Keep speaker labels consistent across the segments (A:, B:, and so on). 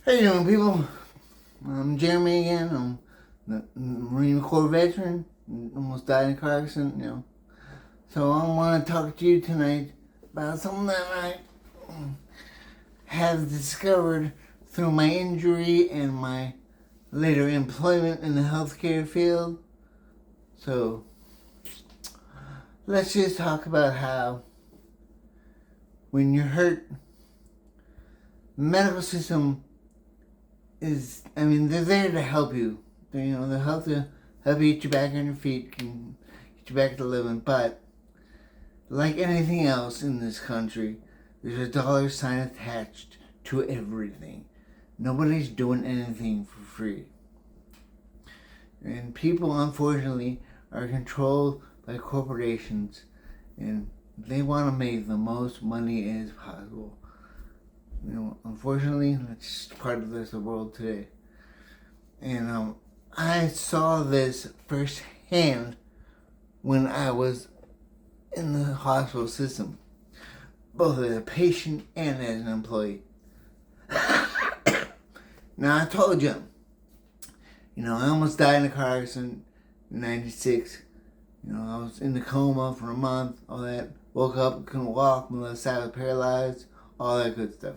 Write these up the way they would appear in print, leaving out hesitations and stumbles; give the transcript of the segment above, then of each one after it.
A: How you doing, people? I'm Jeremy again. I'm the Marine Corps veteran. Almost died in a car accident. So I want to talk to you tonight about something that I have discovered through my injury and my later employment in the healthcare field. So let's just talk about how when you're hurt, the medical system they're there to help you. They'll help you get you back on your feet, can get you back to living. But like anything else in this country, there's a dollar sign attached to everything. Nobody's doing anything for free. And people, unfortunately, are controlled by corporations, and they want to make the most money as possible. Unfortunately, that's just part of the world today. And I saw this firsthand when I was in the hospital system, both as a patient and as an employee. Now, I told you, I almost died in a car accident in '96. I was in the coma for a month, all that. Woke up, couldn't walk, my left side was paralyzed, all that good stuff.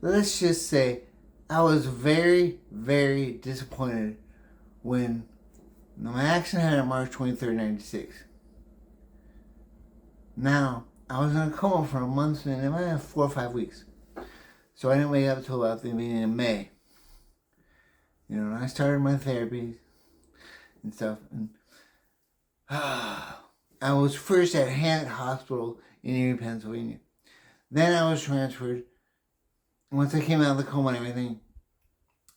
A: Let's just say I was very, very disappointed when my accident happened on March 23rd, '96. Now, I was in a coma for a month and it might have 4 or 5 weeks. So I didn't wake up until about the beginning of May. And I started my therapy and stuff. And I was first at Hannock Hospital in Erie, Pennsylvania. Then I was transferred. Once I came out of the coma and everything,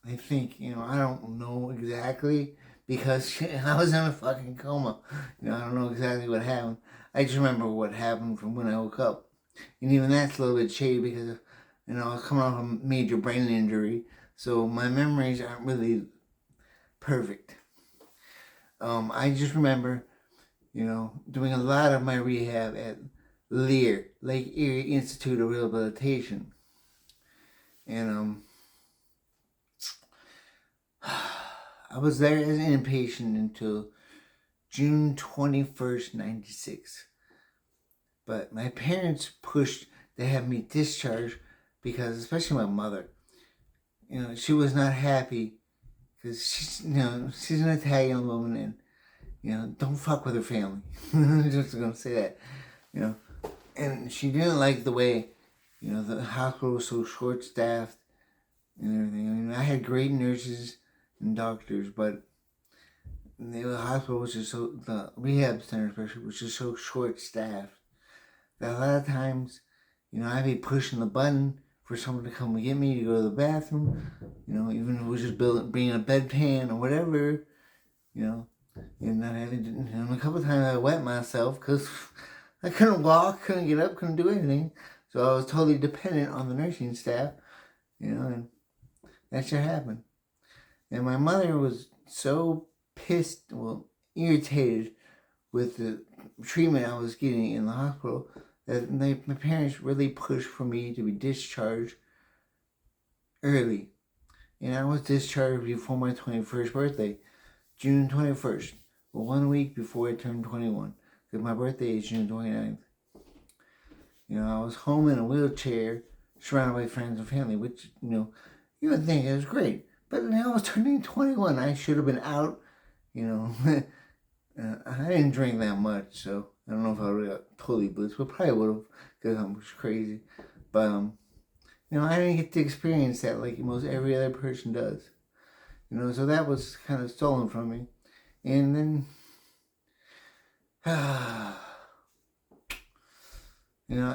A: I think, I don't know exactly because I was in a fucking coma. I don't know exactly what happened. I just remember what happened from when I woke up. And even that's a little bit shady because, I was coming off a major brain injury. So my memories aren't really perfect. I just remember, doing a lot of my rehab at LEAR, Lake Erie Institute of Rehabilitation. And I was there as an inpatient until June 21st, '96. But my parents pushed to have me discharged because, especially my mother, she was not happy because she's an Italian woman and, don't fuck with her family. I'm just going to say that, And she didn't like the way, the hospital was so short-staffed and everything. I had great nurses and doctors, but the hospital was just the rehab center especially was just so short-staffed that a lot of times, I'd be pushing the button for someone to come get me to go to the bathroom, even if it was just bringing a bedpan or whatever, and not having to, a couple of times I wet myself because I couldn't walk, couldn't get up, couldn't do anything. So I was totally dependent on the nursing staff, and that should happen. And my mother was so pissed, irritated with the treatment I was getting in the hospital that my parents really pushed for me to be discharged early. And I was discharged before my 21st birthday, June 21st, 1 week before I turned 21, because my birthday is June 29th. I was home in a wheelchair, surrounded by friends and family, which, you would think it was great. But I was turning 21. I should have been out, I didn't drink that much, so I don't know if I would have got totally blitzed, but probably would have, because I was crazy. But, I didn't get to experience that like most every other person does. So that was kind of stolen from me. And then,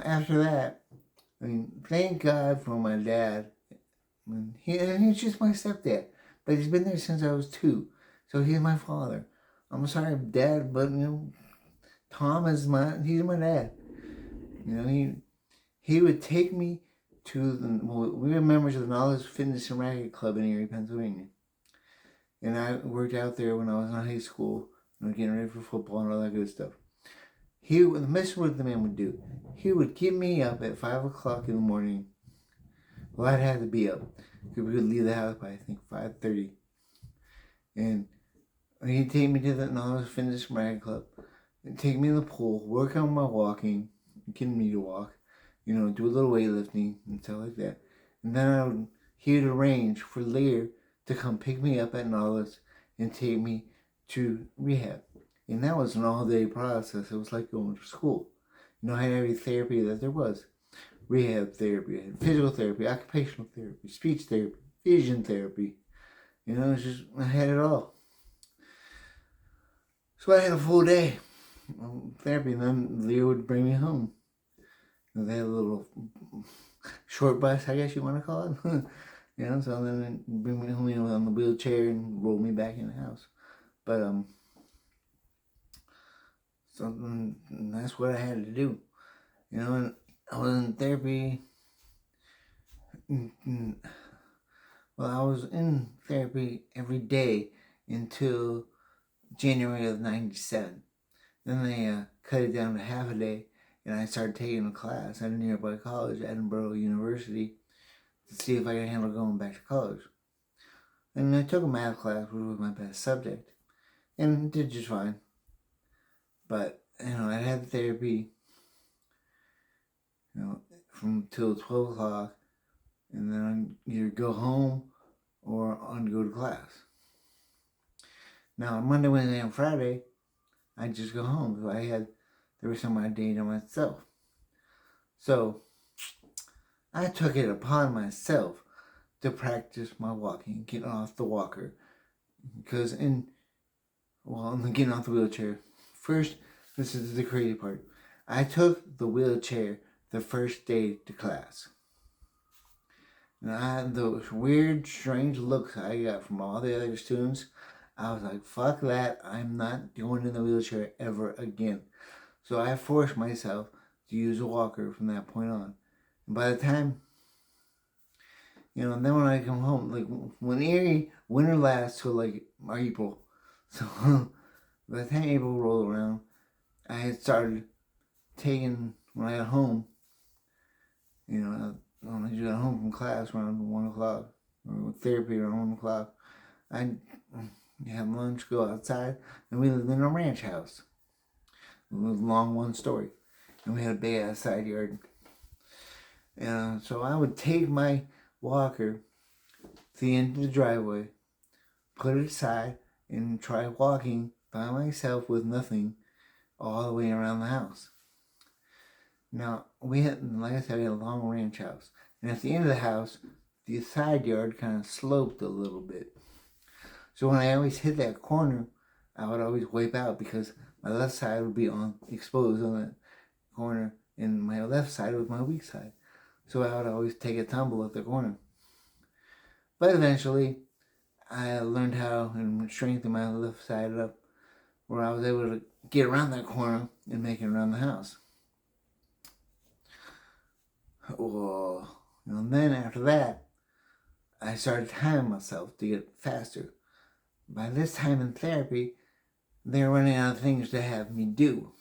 A: after that, thank God for my dad. He's just my stepdad, but he's been there since I was 2, so he's my father. I'm sorry, Dad, but Tom he's my dad. He would take me to we were members of the Knowledge Fitness and Racket Club in Erie, Pennsylvania, and I worked out there when I was in high school, getting ready for football and all that good stuff. This is what the man would do. He would get me up at 5 o'clock in the morning Well, I'd have to be up because we would leave the house by I think 5:30, and he'd take me to the Knowledge Fitness Ride Club, and take me in the pool, work on my walking, getting me to walk, do a little weightlifting and stuff like that, and then he would arrange for Lear to come pick me up at Knowledge and take me to rehab, and that was an all-day process. It was like going to school. I had every therapy that there was. Rehab therapy, physical therapy, occupational therapy, speech therapy, vision therapy. It's just, I had it all. So I had a full day of therapy, and then Leo would bring me home. They had a little short bus, I guess you want to call it. So then they'd bring me home, on the wheelchair and roll me back in the house. But, so that's what I had to do. And I was in therapy. Well, I was in therapy every day until January of '97. Then they cut it down to half a day, and I started taking a class at a nearby college, Edinburgh University, to see if I could handle going back to college. And I took a math class, which was my best subject, and did just fine. But, I had therapy, from till 12 o'clock, and then I'd either go home or I'd go to class. Now, on Monday, Wednesday, and Friday, I'd just go home, so I had the rest of my day to myself. So, I took it upon myself to practice my walking, getting off the walker, because getting off the wheelchair. First, this is the crazy part. I took the wheelchair the first day to class. And I had those weird, strange looks I got from all the other students. I was like, fuck that. I'm not going in the wheelchair ever again. So I forced myself to use a walker from that point on. And by the time, and then when I come home, like when Erie, winter lasts till like April. So by the time April rolled around, I had started taking, when I got home, when I just got home from class around 1 o'clock, or therapy around 1 o'clock, I'd have lunch, go outside, and we lived in a ranch house. It was a long one story, and we had a big ass side yard. And so I would take my walker to the end of the driveway, put it aside, and try walking by myself with nothing all the way around the house. Now, we had, like I said, we had a long ranch house. And at the end of the house, the side yard kind of sloped a little bit. So when I always hit that corner, I would always wipe out because my left side would be exposed on that corner, and my left side was my weak side. So I would always take a tumble at the corner. But eventually, I learned how and strengthened my left side up, where I was able to get around that corner and make it around the house. Well, and then after that, I started timing myself to get faster. By this time in therapy, they're running out of things to have me do.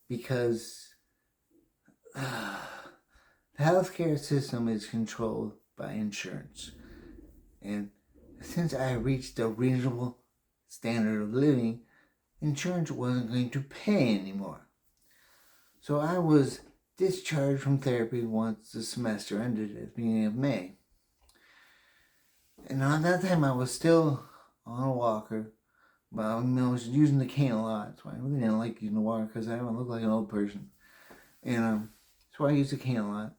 A: Because the healthcare system is controlled by insurance. And since I reached a reasonable standard of living, insurance wasn't going to pay anymore. So I was discharged from therapy once the semester ended at the beginning of May. And at that time I was still on a walker, but I was using the cane a lot, so I really didn't like using the walker because I don't look like an old person. And so I used the cane a lot.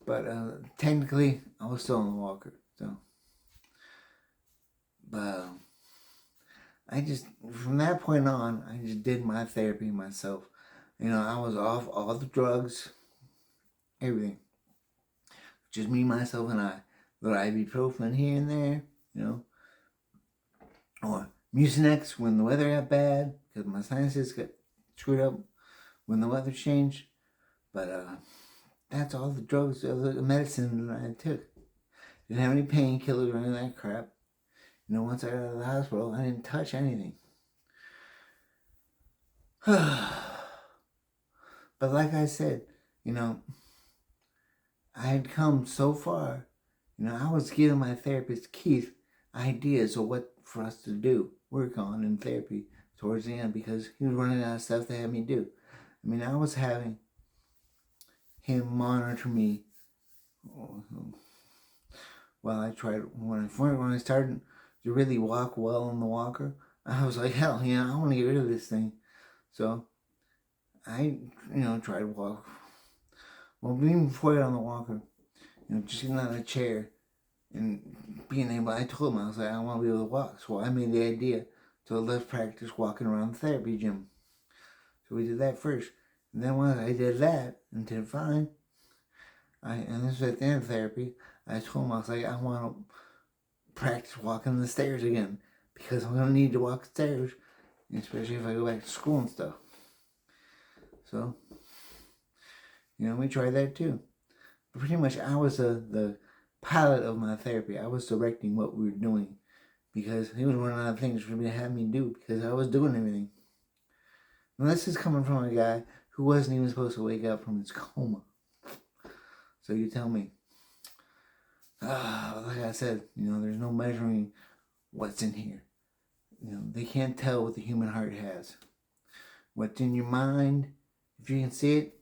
A: But technically I was still on the walker. But I just, from that point on, I just did my therapy myself. I was off all the drugs, everything. Just me, myself, and I. Little ibuprofen here and there, Or Mucinex when the weather got bad, because my sinuses got screwed up when the weather changed. But that's all the drugs, all the medicine that I took. Didn't have any painkillers or any of that crap. Once I got out of the hospital, I didn't touch anything. But like I said, I had come so far. I was giving my therapist, Keith, ideas of what for us to do, work on in therapy towards the end because he was running out of stuff to have me do. I was having him monitor me while I tried, when I started to really walk well on the walker, I was like, hell, I want to get rid of this thing. So I, tried to walk. Well, even before I got on the walker, just getting on a chair and being able, I told him, I was like, I want to be able to walk. So I made the idea to let's practice walking around the therapy gym. So we did that first. And then once I did that and did fine, and this was at the end of therapy, I told him, I was like, I want to practice walking the stairs again because I'm going to need to walk the stairs, especially if I go back to school and stuff. So, we tried that too. But pretty much I was the pilot of my therapy. I was directing what we were doing because he was running out of things for me to have me do because I was doing everything. And this is coming from a guy who wasn't even supposed to wake up from his coma. So you tell me. Like I said, there's no measuring what's in here. They can't tell what the human heart has. What's in your mind, if you can see it,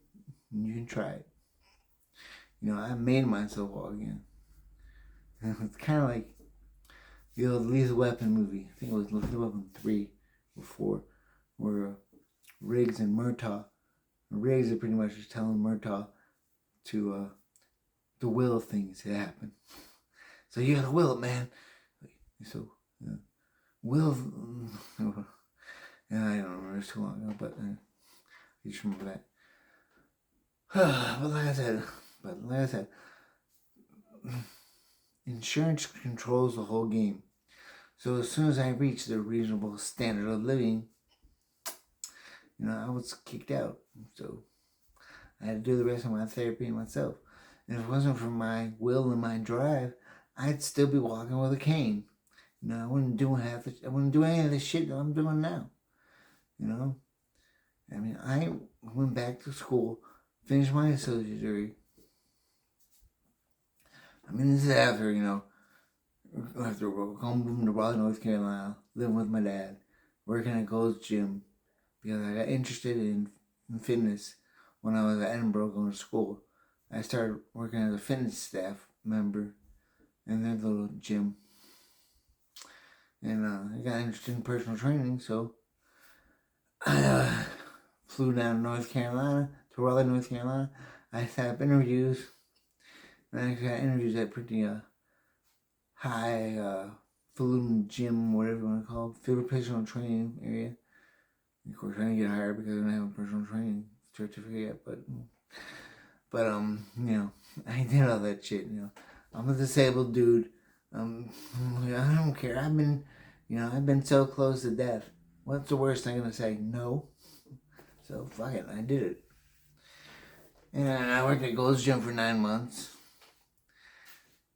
A: you can try it. I made myself walk again. It's kind of like the old Lethal Weapon movie. I think it was Lethal Weapon 3 or 4, where Riggs and Murtaugh. Riggs is pretty much just telling Murtaugh to will things to happen. So you gotta will it, man. So, will. I don't remember, it's too long ago, but I just remember that. But like I said, insurance controls the whole game. So as soon as I reached the reasonable standard of living, I was kicked out. So I had to do the rest of my therapy myself. And if it wasn't for my will and my drive, I'd still be walking with a cane. I wouldn't do any of the shit that I'm doing now. I went back to school, finished my associate's degree. This is after, after coming to Raleigh, North Carolina, living with my dad, working at Gold's Gym, because I got interested in fitness when I was at Edinburgh going to school. I started working as a fitness staff member in their little gym. And I got interested in personal training, so I flew down to North Carolina, to Raleigh, North Carolina. I set up interviews, and I got interviews at pretty high falutin gym, whatever you want to call it, field personal training area. Of course, I didn't get hired because I didn't have a personal training certificate yet, but I did all that shit. I'm a disabled dude. I don't care. I've been so close to death. What's the worst I'm gonna say? No. So fuck it, I did it. And I worked at Gold's Gym for 9 months.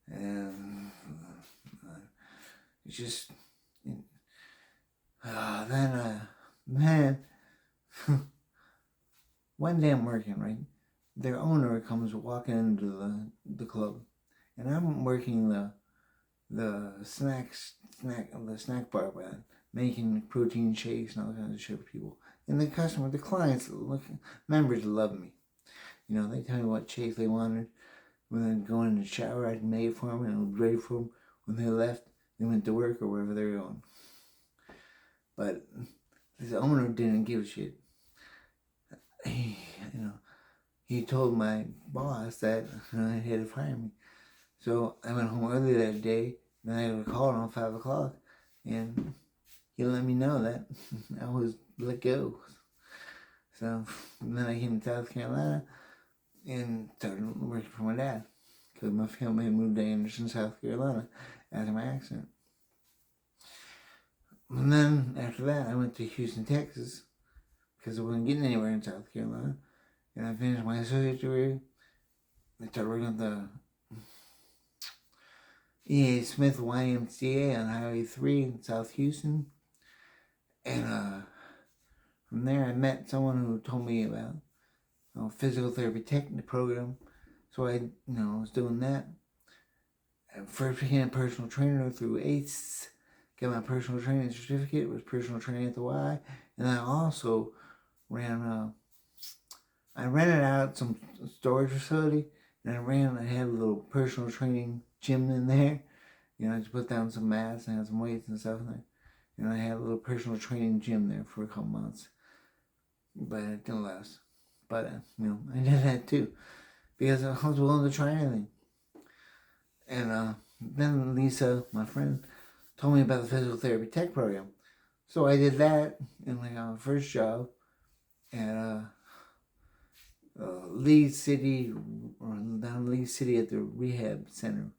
A: And it's just man, one day I'm working, right? Their owner comes walking into the club, and I'm working the snack bar, man, making protein shakes and all kinds of shit for people. And the clients, members love me. They tell me what shakes they wanted. When they go in the shower, I made for them and I was ready for them. When they left, they went to work or wherever they were going. But this owner didn't give a shit. He told my boss that he had to fire me. So I went home early that day. Then I got a call around 5 o'clock, and he let me know that I was let go. So then I came to South Carolina and started working for my dad because my family had moved to Anderson, South Carolina after my accident. And then after that, I went to Houston, Texas because I wasn't getting anywhere in South Carolina. And I finished my associate's degree. I started working at the E.A. Smith YMCA on Highway 3 in South Houston. And from there, I met someone who told me about a physical therapy technical program So I, was doing that. I first became a personal trainer through ACE. Got my personal training certificate. Was personal training at the Y, and I also ran. I rented out some storage facility, and I had a little personal training gym in there. I just put down some mats and had some weights and stuff in there. I had a little personal training gym there for a couple months, but it didn't last. But I did that too because I was willing to try anything. And then Lisa, my friend, told me about the physical therapy tech program. So I did that in my first job at Lee City, or down Lee City at the rehab center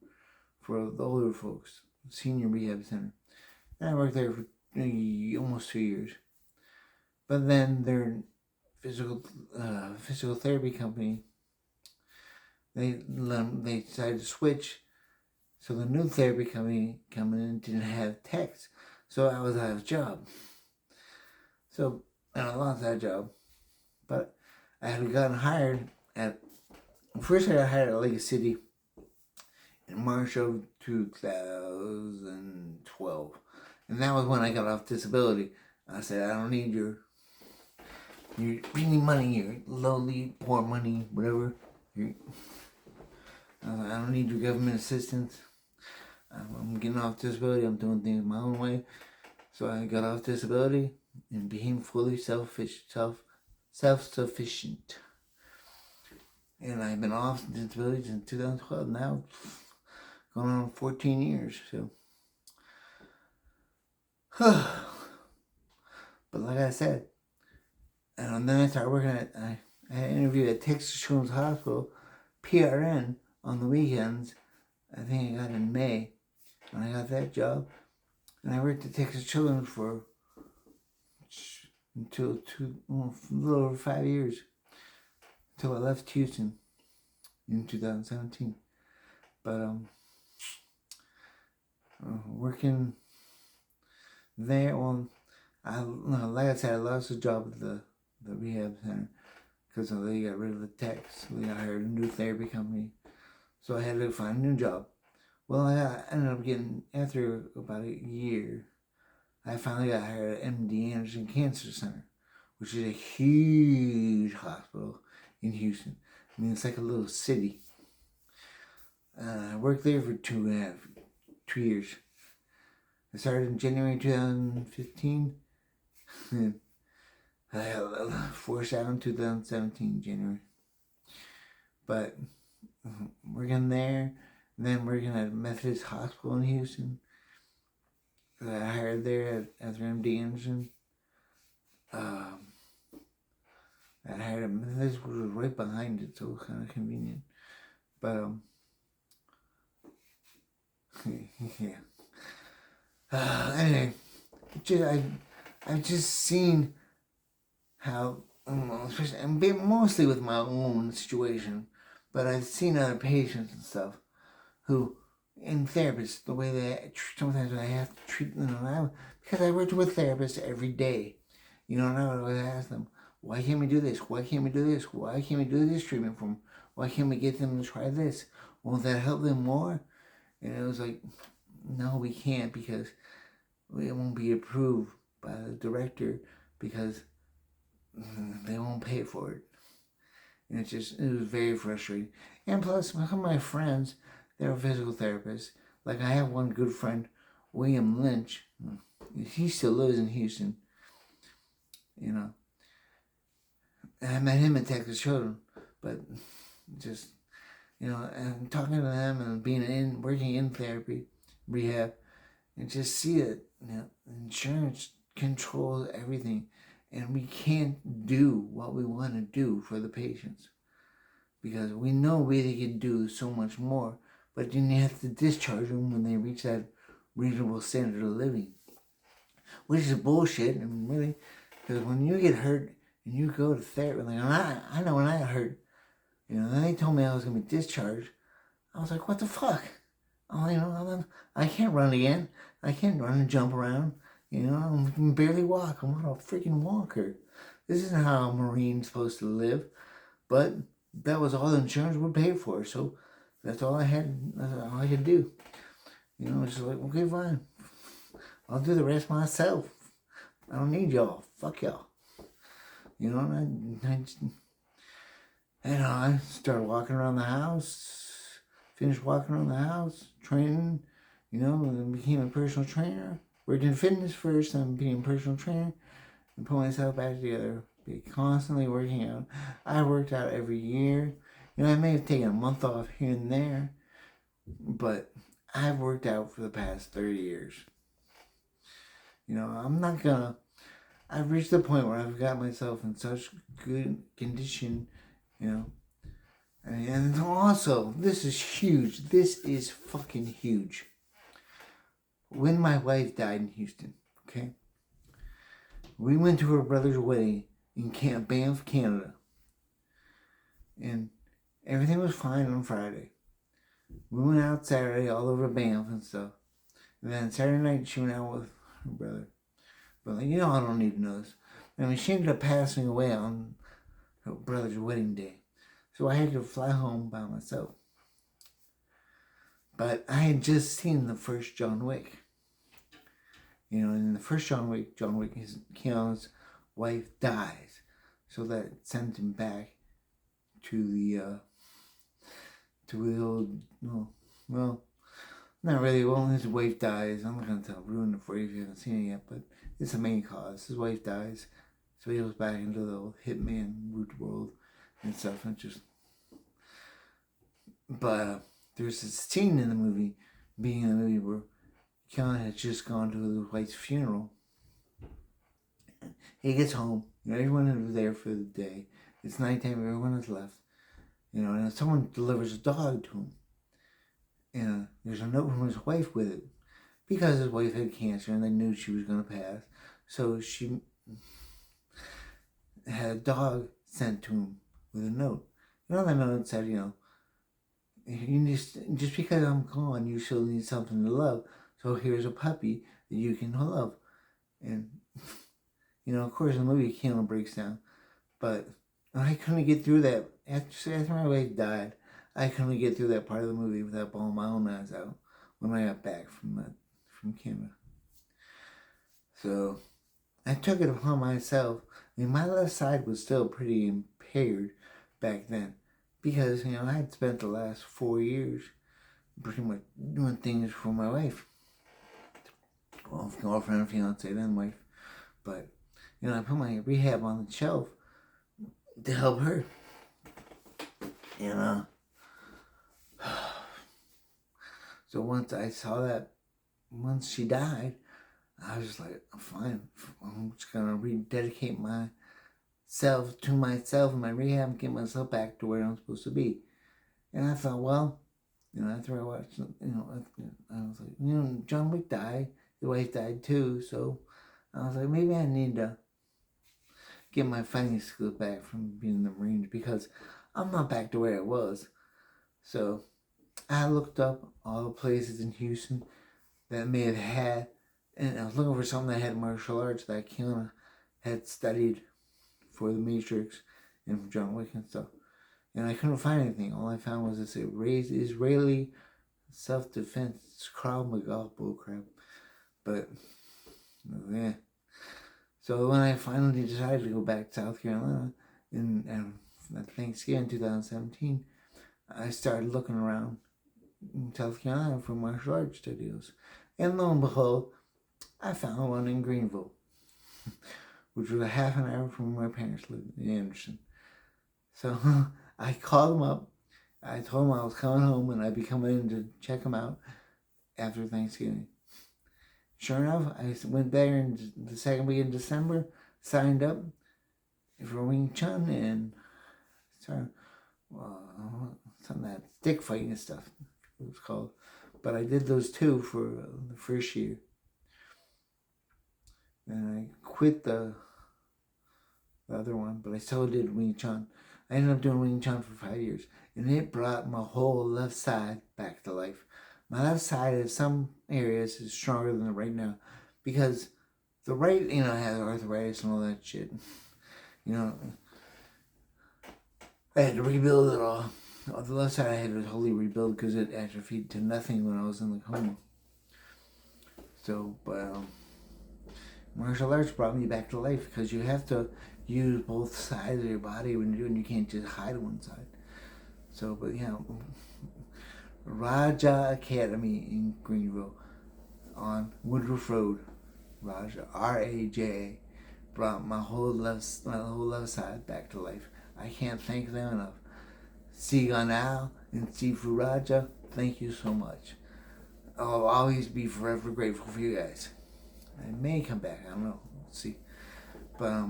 A: for the older folks, senior rehab center. And I worked there for almost 2 years. But then their physical therapy company, they decided to switch. So the new therapy company coming in didn't have techs. So I was out of a job. So I lost that job. But I had gotten hired first I got hired at Lake City in March of 2012. And that was when I got off disability. I said, I don't need your money, your lowly, poor money, whatever. I don't need your government assistance. I'm getting off disability. I'm doing things my own way. So I got off disability and became fully self-sufficient. And I've been off disability since 2012. Now, going on 14 years. So, but like I said, and then I started working I had an interview at Texas Children's Hospital, PRN, on the weekends. I think I got in May when I got that job. And I worked at Texas Children's for a little over 5 years, until I left Houston in 2017. But working there, like I said, I lost the job at the rehab center because they got rid of the techs. They got hired a new therapy company, so I had to find a new job. Well, I ended up getting, after about a year, I finally got hired at MD Anderson Cancer Center, which is a huge hospital in Houston. I mean, it's like a little city. I worked there for 2 years. I started in January 2015. And I forced out in 2017, January. But working there, and then working at Methodist Hospital in Houston. I hired there after MD Anderson. I hired at Methodist, which was right behind it, so it was kind of convenient. But yeah. Anyway, I've just seen how, especially, mostly with my own situation, but I've seen other patients and stuff who, in therapists, the way they sometimes I have to treat them, because I worked with therapists every day, and I would always ask them, why can't we do this? Why can't we do this? Why can't we do this treatment for them? Why can't we get them to try this? Won't that help them more? And it was like, no, we can't, because it won't be approved by the director, because they won't pay for it. And it was very frustrating. And plus, some of my friends, they're physical therapists. Like, I have one good friend, William Lynch. He still lives in Houston. And I met him at Texas Children. But just, and talking to them and working in therapy, rehab, and just see that, insurance controls everything. And we can't do what we want to do for the patients, because we know they can do so much more, but then you have to discharge them when they reach that reasonable standard of living, which is bullshit. And really, because when you get hurt and you go to therapy, like I know when I got hurt, then they told me I was gonna be discharged. I was like, what the fuck? I can't run again. I can't run and jump around. I can barely walk. I'm not a freaking walker. This isn't how a Marine's supposed to live. But that was all the insurance would pay for. So that's all I had. That's all I could do. It's like, okay, fine. I'll do the rest myself. I don't need y'all. Fuck y'all. I started walking around the house. Finished walking around the house, training. And became a personal trainer. Worked in fitness first, then became a personal trainer, and put myself back together. Be constantly working out. I worked out every year. I may have taken a month off here and there, but I've worked out for the past 30 years. I'm not gonna. I've reached the point where I've got myself in such good condition, and also, this is huge. This is fucking huge. When my wife died in Houston, okay? We went to her brother's wedding in Banff, Canada. And everything was fine on Friday. We went out Saturday all over Banff and stuff. And then Saturday night she went out with her brother. But I don't need to know this. She ended up passing away on her brother's wedding day. So I had to fly home by myself. But I had just seen the first John Wick. In the first John Wick, Keanu's wife dies. So that sent him back to the old, well, not really. Well, his wife dies. I'm not going to ruin it for you if you haven't seen it yet, but it's the main cause. His wife dies. So he goes back into the old hitman root world and stuff. But there's this scene in the movie, where Keanu had just gone to his wife's funeral. He gets home. Everyone was there for the day. It's nighttime. Everyone has left. And someone delivers a dog to him. And there's a note from his wife with it. Because his wife had cancer and they knew she was going to pass. So she had a dog sent to him with a note. The note said, you just because I'm gone, you still need something to love. So here's a puppy that you can love. And, of course, in the movie, Keanu breaks down. But I couldn't get through that. After my wife died, I couldn't get through that part of the movie without bawling my own eyes out when I got back from Canada. So I took it upon myself. My left side was still pretty impaired back then because, I had spent the last 4 years pretty much doing things for my wife. Well, girlfriend, fiance, then wife. But, I put my rehab on the shelf to help her. So once she died, I was like, fine, I'm just going to rededicate myself to myself and my rehab and get myself back to where I'm supposed to be. And I thought, well, after I watched, I was like, John Wick died, the wife died too, so I was like, maybe I need to get my fighting skills back from being in the Marines because I'm not back to where I was. So I looked up all the places in Houston that may have had, and I was looking for something that had martial arts that Keanu had studied for the Matrix and for John Wick and stuff. And I couldn't find anything. All I found was this Israeli self-defense Krav Maga bullcrap. But, yeah. So when I finally decided to go back to South Carolina at Thanksgiving 2017, I started looking around in South Carolina for martial arts studios. And lo and behold, I found one in Greenville, which was a half an hour from where my parents lived in Anderson. So I called them up. I told them I was coming home and I'd be coming in to check them out after Thanksgiving. Sure enough, I went there in the second week in December, signed up for Wing Chun and started some of that stick fighting and stuff, it was called. But I did those two for the first year. And I quit the other one, but I still did Wing Chun. I ended up doing Wing Chun for 5 years, and it brought my whole left side back to life. My left side in some areas is stronger than the right now, because the right, has arthritis and all that shit. I had to rebuild it all. On the left side, I had to totally rebuild because it atrophied to nothing when I was in the coma. So, but martial arts brought me back to life because you have to use both sides of your body when you're doing. You can't just hide one side. So, but yeah, Raja Academy in Greenville on Woodruff Road. Raja, Raja, brought my whole left side back to life. I can't thank them enough. Siganal and Sifu Raja, thank you so much. I'll always be forever grateful for you guys. I may come back. I don't know. Let's see. But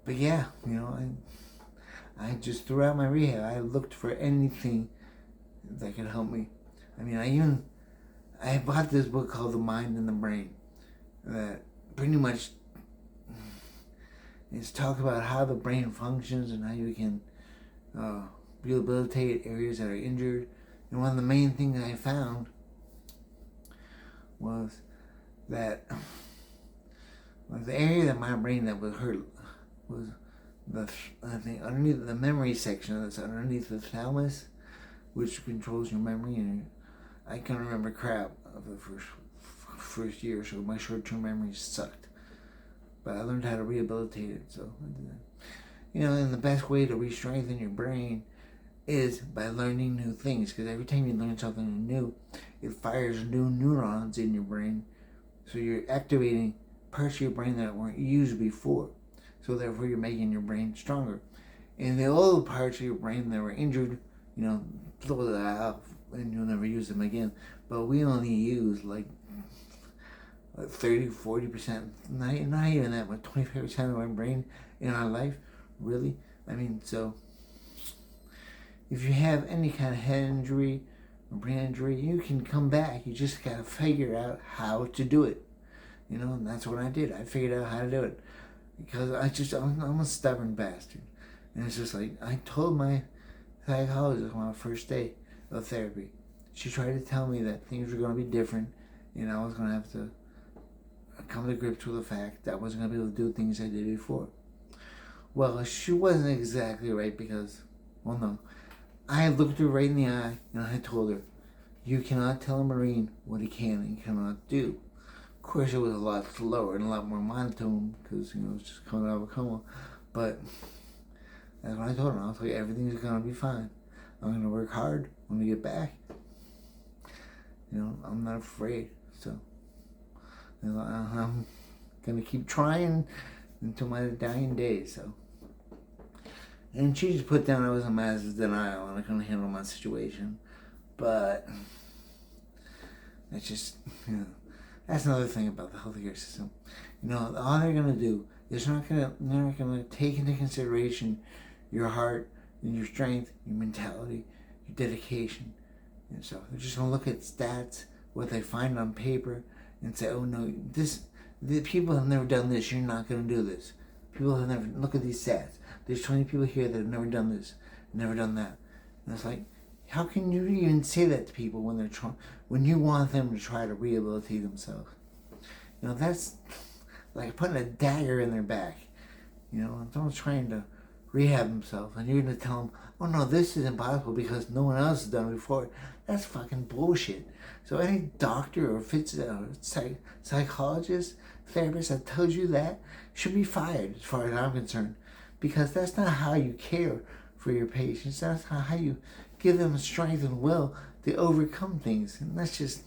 A: yeah, I just throughout my rehab, I looked for anything that could help me. I mean, I bought this book called The Mind and the Brain that pretty much is talk about how the brain functions and how you can rehabilitate areas that are injured. And one of the main things I found was that the area of my brain that was hurt was I think underneath the memory section that's underneath the thalamus, which controls your memory. And I couldn't remember crap of the first year, so my short-term memory sucked. But I learned how to rehabilitate it. So, and the best way to re-strengthen your brain is by learning new things. Because every time you learn something new, it fires new neurons in your brain. So you're activating parts of your brain that weren't used before. So therefore you're making your brain stronger. And the old parts of your brain that were injured, throw that out and you'll never use them again. But we only use like 30, 40%, not even that, but 25% of our brain in our life, really. So if you have any kind of head injury or brain injury, you can come back. You just got to figure out how to do it. And that's what I did. I figured out how to do it because I'm a stubborn bastard. And it's just like, I told my psychologist on my first day of therapy, she tried to tell me that things were going to be different and I was going to have to come to grips with the fact that I wasn't going to be able to do things I did before. Well, she wasn't exactly right because, no. I looked her right in the eye and I told her, you cannot tell a Marine what he can and cannot do. Of course, it was a lot slower and a lot more monotone because, it was just coming out of a coma. But that's what I told her. I was like, everything's going to be fine. I'm going to work hard when we get back. I'm not afraid. So, I'm going to keep trying until my dying day. So, and she just put down I was in massive denial and I couldn't handle my situation. But that's just, that's another thing about the healthcare system. All they're going to do is they're not going to take into consideration your heart and your strength, your mentality, your dedication, and stuff. They're just going to look at stats, what they find on paper, and say, oh no, the people have never done this, you're not going to do this. People have never, look at these stats. There's 20 people here that have never done this, never done that. And it's like, how can you even say that to people when you want them to try to rehabilitate themselves? That's like putting a dagger in their back. Someone's trying to rehab themselves and you're going to tell them, oh no, this is impossible because no one else has done it before. That's fucking bullshit. So any doctor or psychologist, therapist that tells you that should be fired as far as I'm concerned. Because that's not how you care for your patients. That's not how you give them strength and will to overcome things. And I just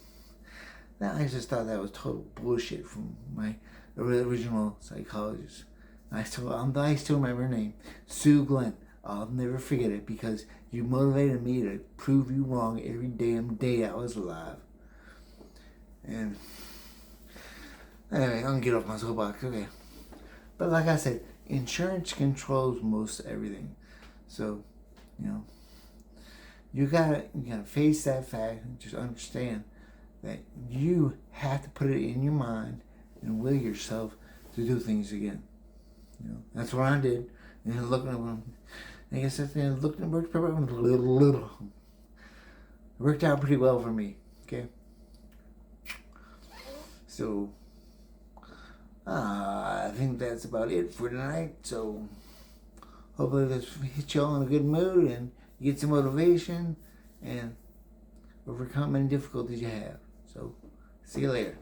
A: thought that was total bullshit from my original psychologist. I still remember her name, Sue Glenn. I'll never forget it because you motivated me to prove you wrong every damn day I was alive. And anyway, I'm gonna get off my soapbox. Okay, but like I said, insurance controls most everything. So, you gotta face that fact and just understand that you have to put it in your mind and will yourself to do things again. That's what I did. And looking at them, I guess that's it. Looking at little. It worked out pretty well for me. Okay. So, I think that's about it for tonight. So, Hopefully this hit you all in a good mood and you get some motivation and overcome any difficulties you have. So, see you later.